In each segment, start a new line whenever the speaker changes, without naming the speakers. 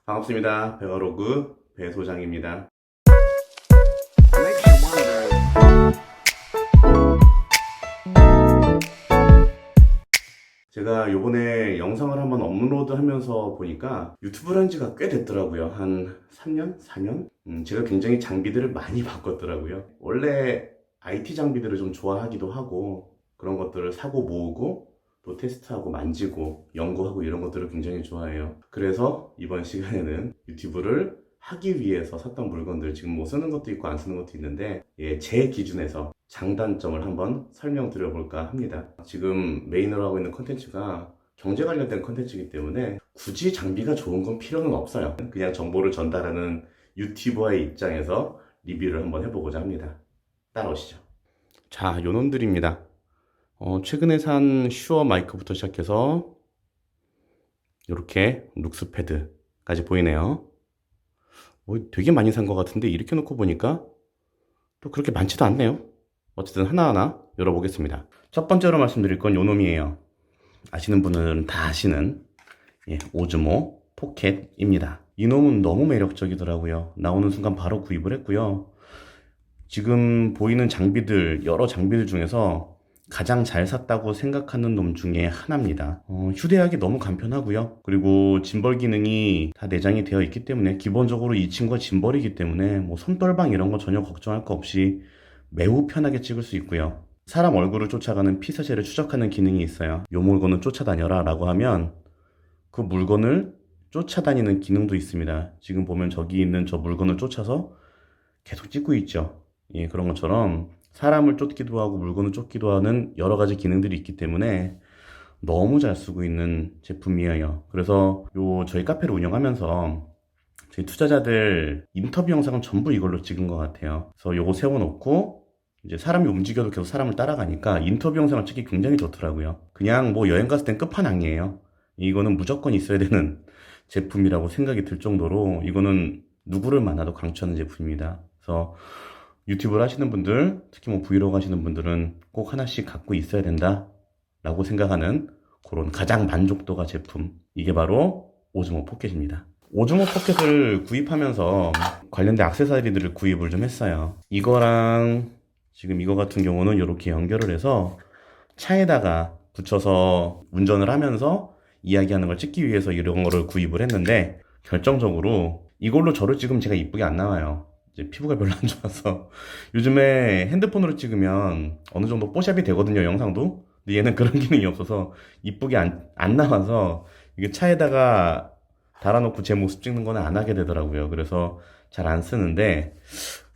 반갑습니다. 배가로그 배소장입니다. 제가 요번에 영상을 한번 업로드 하면서 보니까 유튜브를 한 지가 꽤 됐더라고요. 한 3년? 4년? 제가 굉장히 장비들을 많이 바꿨더라고요. 원래 IT 장비들을 좀 좋아하기도 하고 그런 것들을 사고 모으고 또 테스트하고 만지고 연구하고 이런 것들을 굉장히 좋아해요. 그래서 이번 시간에는 유튜브를 하기 위해서 샀던 물건들, 지금 뭐 쓰는 것도 있고 안 쓰는 것도 있는데 제 기준에서 장단점을 한번 설명드려 볼까 합니다. 지금 메인으로 하고 있는 컨텐츠가 경제 관련된 컨텐츠이기 때문에 굳이 장비가 좋은 건 필요는 없어요. 그냥 정보를 전달하는 유튜버의 입장에서 리뷰를 한번 해보고자 합니다. 따라오시죠. 자, 요놈들입니다. 최근에 산 슈어 마이크부터 시작해서 이렇게 룩스패드까지 보이네요. 되게 많이 산 것 같은데 이렇게 놓고 보니까 또 그렇게 많지도 않네요. 어쨌든 하나하나 열어보겠습니다. 첫 번째로 말씀드릴 건 요놈이에요. 아시는 분은 다 아시는 오즈모 포켓입니다. 이놈은 너무 매력적이더라고요. 나오는 순간 바로 구입을 했고요. 지금 보이는 장비들, 여러 장비들 중에서 가장 잘 샀다고 생각하는 놈 중에 하나입니다. 휴대하기 너무 간편하고요. 그리고 짐벌 기능이 다 내장이 되어 있기 때문에 기본적으로 이 친구가 짐벌이기 때문에 뭐 손떨방 이런 거 전혀 걱정할 거 없이 매우 편하게 찍을 수 있고요. 사람 얼굴을 쫓아가는 피사체를 추적하는 기능이 있어요. 요 물건은 쫓아다녀라 라고 하면 그 물건을 쫓아다니는 기능도 있습니다. 지금 보면 저기 있는 저 물건을 쫓아서 계속 찍고 있죠. 그런 것처럼 사람을 쫓기도 하고 물건을 쫓기도 하는 여러 가지 기능들이 있기 때문에 너무 잘 쓰고 있는 제품이에요. 그래서 저희 카페를 운영하면서 저희 투자자들 인터뷰 영상은 전부 이걸로 찍은 것 같아요. 그래서 요거 세워놓고 이제 사람이 움직여도 계속 사람을 따라가니까 인터뷰 영상을 찍기 굉장히 좋더라고요. 그냥 뭐 여행 갔을 땐 끝판왕이에요. 이거는 무조건 있어야 되는 제품이라고 생각이 들 정도로 이거는 누구를 만나도 강추하는 제품입니다. 그래서 유튜브를 하시는 분들, 특히 뭐 브이로그 하시는 분들은 꼭 하나씩 갖고 있어야 된다 라고 생각하는 그런 가장 만족도가 제품, 이게 바로 오즈모 포켓입니다. 오즈모 포켓을 구입하면서 관련된 액세서리들을 구입을 좀 했어요. 이거랑 지금 이거 같은 경우는 이렇게 연결을 해서 차에다가 붙여서 운전을 하면서 이야기하는 걸 찍기 위해서 이런 거를 구입을 했는데, 결정적으로 이걸로 저를 찍으면 제가 이쁘게 안 나와요. 이제 피부가 별로 안 좋아서. 요즘에 핸드폰으로 찍으면 어느 정도 뽀샵이 되거든요, 영상도. 근데 얘는 그런 기능이 없어서 이쁘게 안 나와서 이게 차에다가 달아놓고 제 모습 찍는 거는 안 하게 되더라고요. 그래서 잘 안 쓰는데,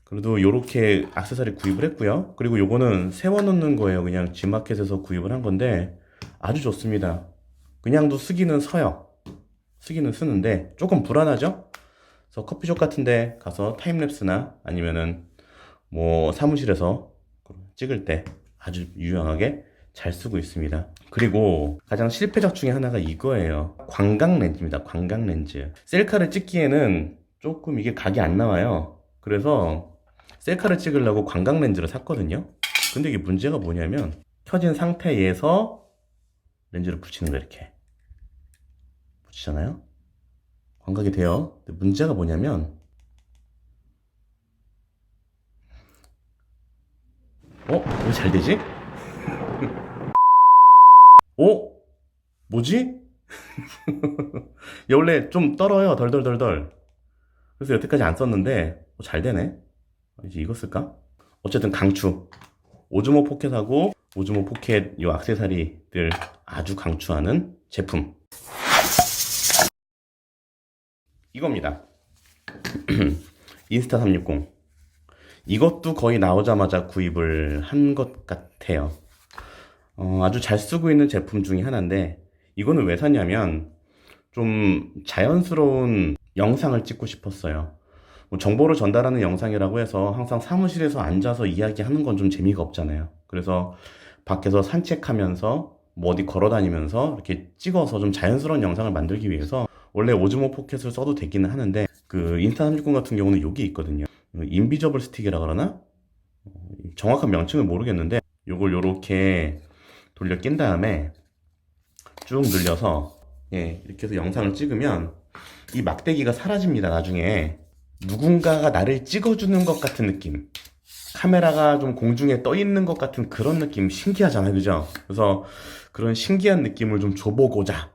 그래도 요렇게 액세서리 구입을 했고요. 그리고 요거는 세워놓는 거예요. 그냥 G마켓에서 구입을 한 건데 아주 좋습니다. 그냥도 쓰기는 서요. 쓰기는 쓰는데 조금 불안하죠? 그래서 커피숍 같은데 가서 타임랩스나 아니면은 뭐 사무실에서 찍을 때 아주 유용하게 잘 쓰고 있습니다. 그리고 가장 실패작 중에 하나가 이거예요. 광각 렌즈입니다. 광각 렌즈. 셀카를 찍기에는 조금 이게 각이 안 나와요. 그래서 셀카를 찍으려고 광각 렌즈를 샀거든요. 근데 이게 문제가 뭐냐면 켜진 상태에서 렌즈를 붙이는 거, 이렇게 붙이잖아요. 광각이 돼요. 근데 문제가 뭐냐면 왜 잘 되지? 뭐지? 얘 원래 좀 떨어요. 덜덜덜덜. 그래서 여태까지 안 썼는데 잘 되네. 이제 이거 쓸까? 어쨌든 강추. 오즈모 포켓하고 오즈모 포켓 요 액세서리들 아주 강추하는 제품 이겁니다. 인스타 360. 이것도 거의 나오자마자 구입을 한 것 같아요. 아주 잘 쓰고 있는 제품 중에 하나인데, 이거는 왜 샀냐면 좀 자연스러운 영상을 찍고 싶었어요. 뭐 정보를 전달하는 영상이라고 해서 항상 사무실에서 앉아서 이야기하는 건 좀 재미가 없잖아요. 그래서 밖에서 산책하면서 뭐 어디 걸어 다니면서 이렇게 찍어서 좀 자연스러운 영상을 만들기 위해서 원래 오즈모 포켓을 써도 되기는 하는데, 그 인스타 360 같은 경우는 여기 있거든요. 인비저블 스틱이라 그러나? 정확한 명칭을 모르겠는데 요걸 요렇게 돌려 낀 다음에 쭉 늘려서 이렇게 해서 영상을 찍으면 이 막대기가 사라집니다. 나중에 누군가가 나를 찍어주는 것 같은 느낌, 카메라가 좀 공중에 떠 있는 것 같은 그런 느낌, 신기하잖아요, 그죠? 그래서 그런 신기한 느낌을 좀 줘보고자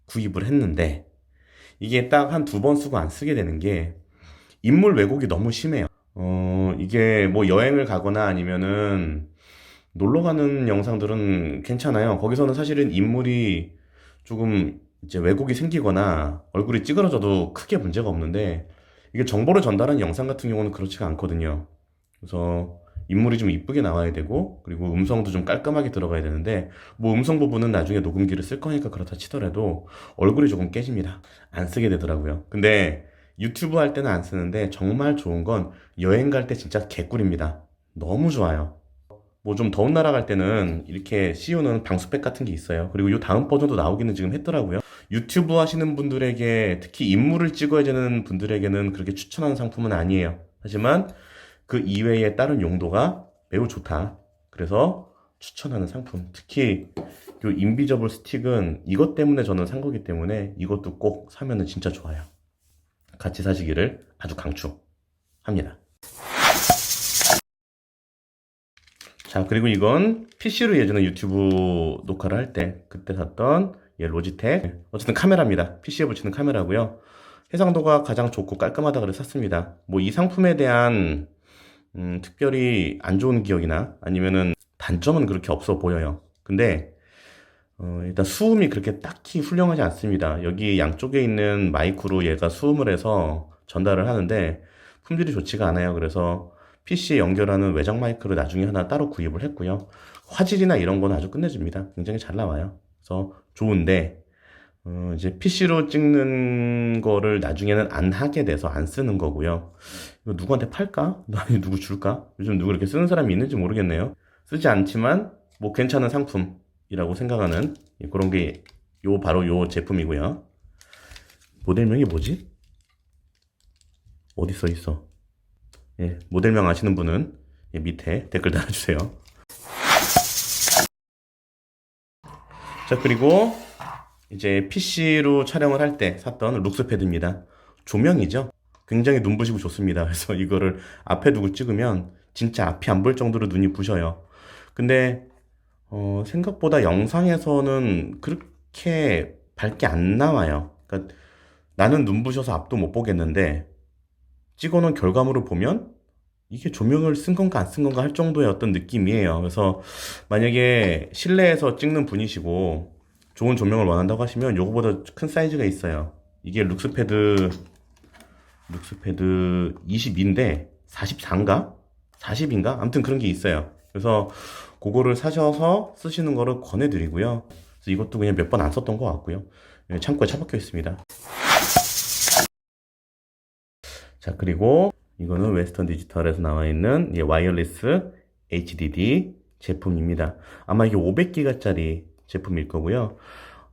구입을 했는데, 이게 딱 한 두 번 쓰고 안 쓰게 되는 게 인물 왜곡이 너무 심해요. 이게 뭐 여행을 가거나 아니면은 놀러 가는 영상들은 괜찮아요. 거기서는 사실은 인물이 조금 이제 왜곡이 생기거나 얼굴이 찌그러져도 크게 문제가 없는데, 이게 정보를 전달하는 영상 같은 경우는 그렇지가 않거든요. 그래서 인물이 좀 이쁘게 나와야 되고, 그리고 음성도 좀 깔끔하게 들어가야 되는데, 뭐 음성 부분은 나중에 녹음기를 쓸 거니까 그렇다 치더라도 얼굴이 조금 깨집니다. 안 쓰게 되더라고요. 근데 유튜브 할 때는 안 쓰는데, 정말 좋은 건 여행 갈 때 진짜 개꿀입니다. 너무 좋아요. 뭐 좀 더운 나라 갈 때는 이렇게 씌우는 방수백 같은 게 있어요. 그리고 이 다음 버전도 나오기는 지금 했더라고요. 유튜브 하시는 분들에게, 특히 인물을 찍어야 되는 분들에게는 그렇게 추천하는 상품은 아니에요. 하지만 그 이외의 다른 용도가 매우 좋다. 그래서 추천하는 상품. 특히 이 인비저블 스틱은 이것 때문에 저는 산 거기 때문에 이것도 꼭 사면은 진짜 좋아요. 같이 사시기를 아주 강추합니다. 자, 그리고 이건 PC로 예전에 유튜브 녹화를 할 때 그때 샀던 로지텍, 어쨌든 카메라입니다. PC에 붙이는 카메라고요. 해상도가 가장 좋고 깔끔하다 그래서 샀습니다. 뭐 이 상품에 대한 특별히 안 좋은 기억이나 아니면은 단점은 그렇게 없어 보여요. 근데 일단 수음이 그렇게 딱히 훌륭하지 않습니다. 여기 양쪽에 있는 마이크로 얘가 수음을 해서 전달을 하는데 품질이 좋지가 않아요. 그래서 PC에 연결하는 외장 마이크를 나중에 하나 따로 구입을 했고요. 화질이나 이런 건 아주 끝내줍니다. 굉장히 잘 나와요. 그래서 좋은데 이제 PC로 찍는 거를 나중에는 안 하게 돼서 안 쓰는 거고요. 이거 누구한테 팔까? 아니, 누구 줄까? 요즘 누구 이렇게 쓰는 사람이 있는지 모르겠네요. 쓰지 않지만 뭐 괜찮은 상품이라고 생각하는 그런 게 바로 요 제품이고요. 모델명이 뭐지? 어디 써 있어? 예, 모델명 아시는 분은 밑에 댓글 달아주세요. 자, 그리고 이제 PC로 촬영을 할 때 샀던 룩스패드입니다. 조명이죠. 굉장히 눈부시고 좋습니다. 그래서 이거를 앞에 두고 찍으면 진짜 앞이 안 보일 정도로 눈이 부셔요. 근데 생각보다 영상에서는 그렇게 밝게 안 나와요. 그러니까 나는 눈부셔서 앞도 못 보겠는데 찍어놓은 결과물을 보면 이게 조명을 쓴 건가 안 쓴 건가 할 정도의 어떤 느낌이에요. 그래서 만약에 실내에서 찍는 분이시고 좋은 조명을 원한다고 하시면 요거보다 큰 사이즈가 있어요. 이게 룩스패드 22인데 44인가? 40인가? 아무튼 그런 게 있어요. 그래서 그거를 사셔서 쓰시는 거를 권해드리고요. 그래서 이것도 그냥 몇 번 안 썼던 것 같고요. 창고에 처박혀 있습니다. 자, 그리고 이거는 웨스턴 디지털에서 나와 있는 와이어리스 HDD 제품입니다. 아마 이게 500기가짜리 제품일 거고요.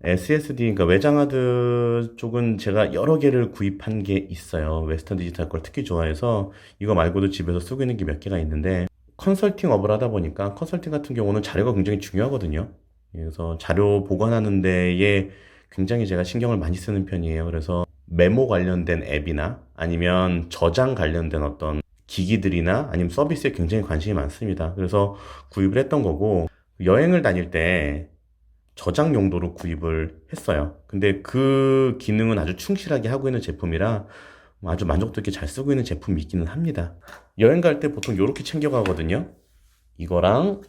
SSD, 그러니까 외장하드 쪽은 제가 여러 개를 구입한 게 있어요. 웨스턴 디지털 걸 특히 좋아해서 이거 말고도 집에서 쓰고 있는 게 몇 개가 있는데, 컨설팅업을 하다 보니까 컨설팅 같은 경우는 자료가 굉장히 중요하거든요. 그래서 자료 보관하는 데에 굉장히 제가 신경을 많이 쓰는 편이에요. 그래서 메모 관련된 앱이나 아니면 저장 관련된 어떤 기기들이나 아니면 서비스에 굉장히 관심이 많습니다. 그래서 구입을 했던 거고, 여행을 다닐 때 저장 용도로 구입을 했어요. 근데 그 기능은 아주 충실하게 하고 있는 제품이라 아주 만족도 있게 잘 쓰고 있는 제품이 있기는 합니다. 여행 갈 때 보통 이렇게 챙겨가거든요. 이거랑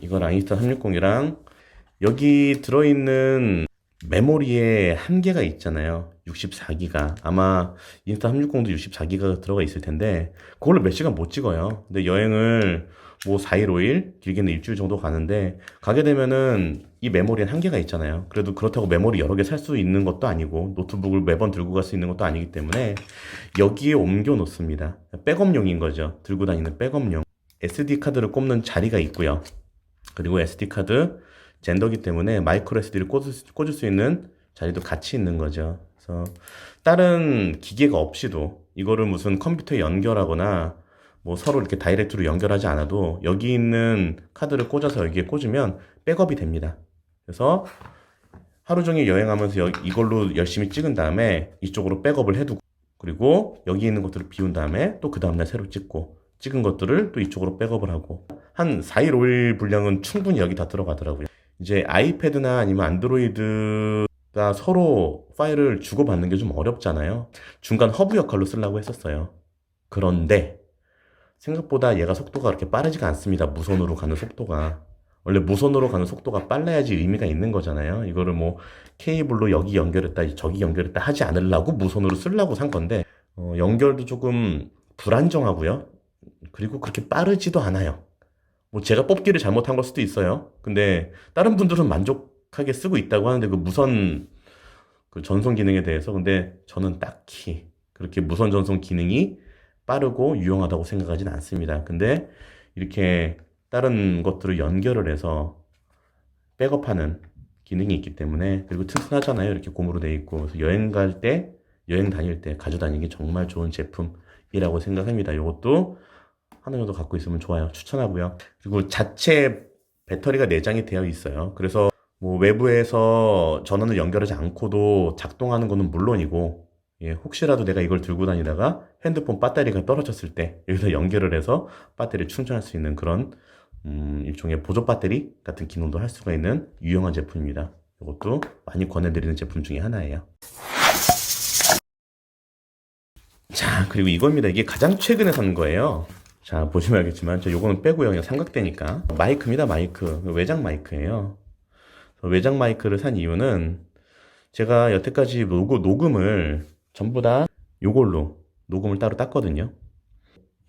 인스타 360이랑 여기 들어있는 메모리에 한계가 있잖아요. 64기가. 아마 인스타 360도 64기가가 들어가 있을 텐데 그걸로 몇 시간 못 찍어요. 근데 여행을 뭐 4일, 5일, 길게는 일주일 정도 가는데 가게 되면은 이 메모리엔 한계가 있잖아요. 그래도 그렇다고 메모리 여러 개 살 수 있는 것도 아니고 노트북을 매번 들고 갈 수 있는 것도 아니기 때문에 여기에 옮겨 놓습니다. 백업용인 거죠. 들고 다니는 백업용. SD 카드를 꼽는 자리가 있고요. 그리고 SD 카드 젠더기 때문에 마이크로 SD를 꽂을 수 있는 자리도 같이 있는 거죠. 그래서 다른 기계가 없이도 이거를 무슨 컴퓨터에 연결하거나 뭐 서로 이렇게 다이렉트로 연결하지 않아도 여기 있는 카드를 꽂아서 여기에 꽂으면 백업이 됩니다. 그래서 하루 종일 여행하면서 이걸로 열심히 찍은 다음에 이쪽으로 백업을 해두고, 그리고 여기 있는 것들을 비운 다음에 또 그 다음날 새로 찍고, 찍은 것들을 또 이쪽으로 백업을 하고, 한 4일, 5일 분량은 충분히 여기 다 들어가더라고요. 이제 아이패드나 아니면 안드로이드가 서로 파일을 주고받는 게 좀 어렵잖아요. 중간 허브 역할로 쓰려고 했었어요. 그런데 생각보다 얘가 속도가 그렇게 빠르지가 않습니다. 무선으로 가는 속도가. 원래 무선으로 가는 속도가 빨라야지 의미가 있는 거잖아요. 이거를 뭐 케이블로 여기 연결했다, 저기 연결했다 하지 않으려고 무선으로 쓰려고 산 건데, 연결도 조금 불안정하고요. 그리고 그렇게 빠르지도 않아요. 뭐 제가 뽑기를 잘못한 걸 수도 있어요. 근데 다른 분들은 만족하게 쓰고 있다고 하는데 그 무선 그 전송 기능에 대해서, 근데 저는 딱히 그렇게 무선 전송 기능이 빠르고 유용하다고 생각하진 않습니다. 근데 이렇게 다른 것들을 연결을 해서 백업하는 기능이 있기 때문에, 그리고 튼튼하잖아요. 이렇게 고무로 되어 있고. 그래서 여행 갈 때, 여행 다닐 때 가져다니기 정말 좋은 제품이라고 생각합니다. 이것도 하나 정도 갖고 있으면 좋아요. 추천하고요. 그리고 자체 배터리가 내장이 되어 있어요. 그래서 뭐 외부에서 전원을 연결하지 않고도 작동하는 거는 물론이고, 예, 혹시라도 내가 이걸 들고 다니다가 핸드폰 배터리가 떨어졌을 때 여기서 연결을 해서 배터리 충전할 수 있는 그런 일종의 보조 배터리 같은 기능도 할 수가 있는 유용한 제품입니다. 이것도 많이 권해드리는 제품 중에 하나예요. 자, 그리고 이겁니다. 이게 가장 최근에 산 거예요. 자, 보시면 알겠지만 저 요거는 빼고요. 그냥 삼각대니까. 마이크입니다. 마이크. 외장 마이크예요. 외장 마이크를 산 이유는 제가 여태까지 녹음을 전부 다 요걸로 녹음을 따로 땄거든요.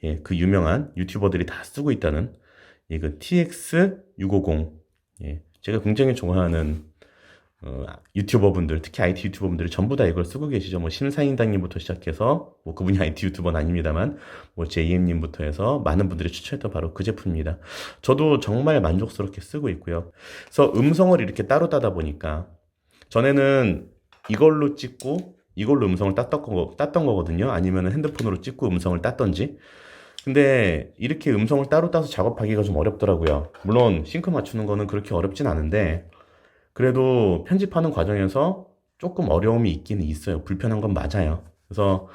예, 그 유명한 유튜버들이 다 쓰고 있다는, 예, 그 TX650. 예, 제가 굉장히 좋아하는 유튜버분들, 특히 IT 유튜버분들이 전부 다 이걸 쓰고 계시죠. 뭐 심사인당님부터 시작해서, 뭐 그분이 IT 유튜버는 아닙니다만, 뭐 JM님부터 해서 많은 분들이 추천했던 바로 그 제품입니다. 저도 정말 만족스럽게 쓰고 있고요. 그래서 음성을 이렇게 따로 따다 보니까, 전에는 이걸로 찍고 이걸로 음성을 땄던 거거든요. 아니면 핸드폰으로 찍고 음성을 땄던지. 근데 이렇게 음성을 따로 따서 작업하기가 좀 어렵더라고요. 물론 싱크 맞추는 거는 그렇게 어렵진 않은데, 그래도 편집하는 과정에서 조금 어려움이 있기는 있어요. 불편한 건 맞아요. 그래서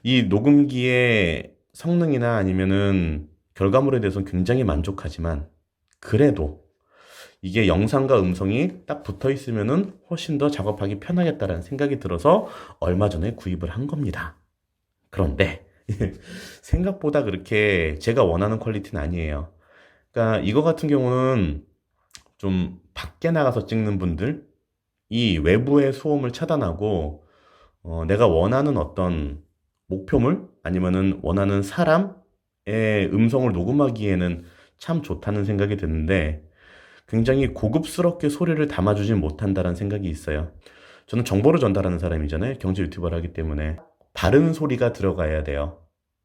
이 녹음기의 성능이나 아니면은 결과물에 대해서는 굉장히 만족하지만, 그래도 이게 영상과 음성이 딱 붙어 있으면은 훨씬 더 작업하기 편하겠다라는 생각이 들어서 얼마 전에 구입을 한 겁니다. 그런데 생각보다 그렇게 제가 원하는 퀄리티는 아니에요. 그러니까 이거 같은 경우는 좀 밖에 나가서 찍는 분들, 이 외부의 소음을 차단하고 내가 원하는 어떤 목표물 아니면은 원하는 사람의 음성을 녹음하기에는 참 좋다는 생각이 드는데, 굉장히 고급스럽게 소리를 담아주진 못한다는 생각이 있어요. 저는 정보를 전달하는 사람이잖아요. 경제 유튜버를 하기 때문에. 바른 소리가 들어가야 돼요.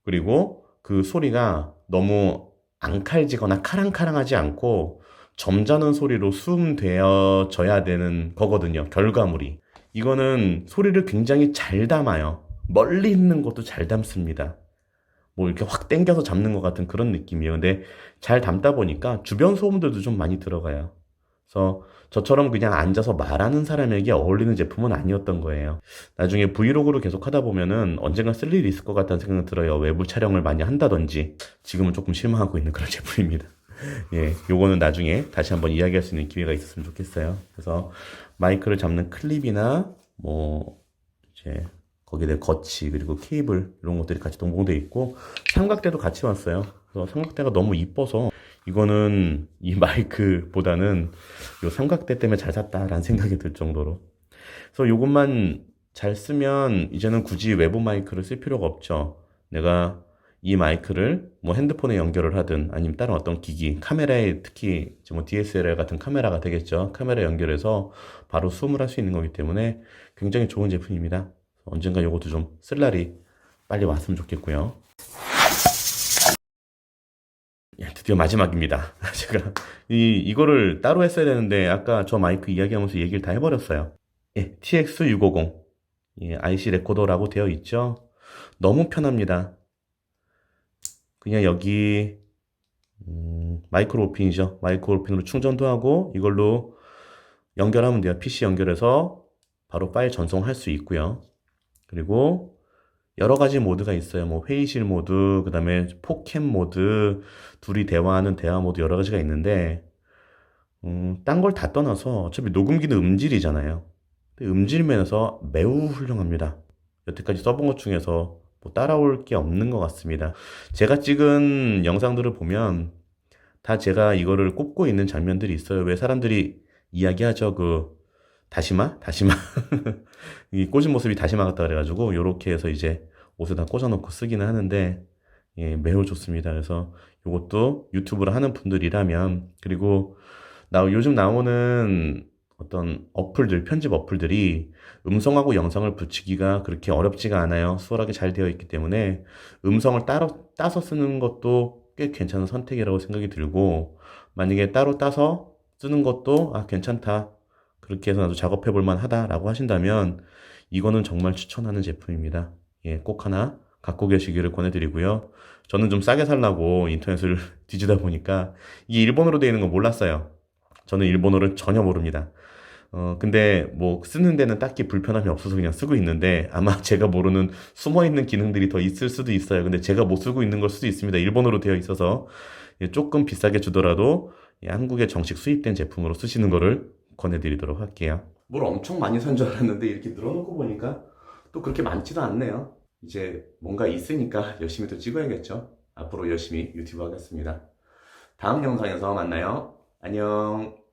그리고 그 소리가 너무 앙칼지거나 카랑카랑하지 않고 점잖은 소리로 수음되어져야 되는 거거든요. 결과물이. 이거는 소리를 굉장히 잘 담아요. 멀리 있는 것도 잘 담습니다. 뭐 이렇게 확 당겨서 잡는 것 같은 그런 느낌이에요. 근데 잘 담다 보니까 주변 소음들도 좀 많이 들어가요. 그래서 저처럼 그냥 앉아서 말하는 사람에게 어울리는 제품은 아니었던 거예요. 나중에 브이로그로 계속 하다 보면은 언젠가 쓸 일이 있을 것 같다는 생각이 들어요. 외부 촬영을 많이 한다든지. 지금은 조금 실망하고 있는 그런 제품입니다. 예, 요거는 나중에 다시 한번 이야기할 수 있는 기회가 있었으면 좋겠어요. 그래서 마이크를 잡는 클립이나 뭐 이제 거기에 대한 거치, 그리고 케이블 이런 것들이 같이 동봉되어 있고, 삼각대도 같이 왔어요. 그래서 삼각대가 너무 이뻐서 이거는 이 마이크보다는 요 삼각대 때문에 잘 샀다라는 생각이 들 정도로. 그래서 요것만 잘 쓰면 이제는 굳이 외부 마이크를 쓸 필요가 없죠. 내가 이 마이크를 뭐 핸드폰에 연결을 하든 아니면 다른 어떤 기기, 카메라에, 특히 뭐 DSLR 같은 카메라가 되겠죠. 카메라 연결해서 바로 수음을 할 수 있는 거기 때문에 굉장히 좋은 제품입니다. 언젠가 이것도 좀 쓸 날이 빨리 왔으면 좋겠고요. 예, 드디어 마지막입니다. 제가 이거를 따로 했어야 되는데 아까 저 마이크 이야기하면서 얘기를 다 해버렸어요. 예, TX650. 예, IC 레코더라고 되어 있죠. 너무 편합니다. 그냥 여기 마이크로 오핀이죠. 마이크로 오핀으로 충전도 하고, 이걸로 연결하면 돼요. PC 연결해서 바로 파일 전송할 수 있고요. 그리고 여러 가지 모드가 있어요. 뭐 회의실 모드, 그 다음에 포캠 모드, 둘이 대화하는 대화 모드 여러 가지가 있는데, 딴 걸 다 떠나서 어차피 녹음기는 음질이잖아요. 근데 음질 면에서 매우 훌륭합니다. 여태까지 써본 것 중에서 뭐 따라올 게 없는 것 같습니다. 제가 찍은 영상들을 보면 다 제가 이거를 꼽고 있는 장면들이 있어요. 왜 사람들이 이야기하죠. 그 다시마? 다시마. 이 꽂은 모습이 다시마 같다 그래가지고 요렇게 해서 이제 옷에다 꽂아놓고 쓰기는 하는데 예, 매우 좋습니다. 그래서 이것도 유튜브를 하는 분들이라면 그리고 요즘 나오는 어떤 어플들, 편집 어플들이 음성하고 영상을 붙이기가 그렇게 어렵지가 않아요. 수월하게 잘 되어 있기 때문에 음성을 따로 따서 쓰는 것도 꽤 괜찮은 선택이라고 생각이 들고 만약에 따로 따서 쓰는 것도 괜찮다. 그렇게 해서 나도 작업해 볼 만하다라고 하신다면 이거는 정말 추천하는 제품입니다. 예, 꼭 하나 갖고 계시기를 권해드리고요. 저는 좀 싸게 살라고 인터넷을 뒤지다 보니까 이게 일본어로 되어 있는 거 몰랐어요. 저는 일본어를 전혀 모릅니다. 근데 뭐 쓰는 데는 딱히 불편함이 없어서 그냥 쓰고 있는데 아마 제가 모르는 숨어 있는 기능들이 더 있을 수도 있어요. 근데 제가 못 쓰고 있는 걸 수도 있습니다. 일본어로 되어 있어서 예, 조금 비싸게 주더라도 예, 한국에 정식 수입된 제품으로 쓰시는 거를 권해드리도록 할게요. 뭘 엄청 많이 산 줄 알았는데 이렇게 늘어놓고 보니까 또 그렇게 많지도 않네요. 이제 뭔가 있으니까 열심히 또 찍어야겠죠. 앞으로 열심히 유튜브 하겠습니다. 다음 영상에서 만나요. 안녕.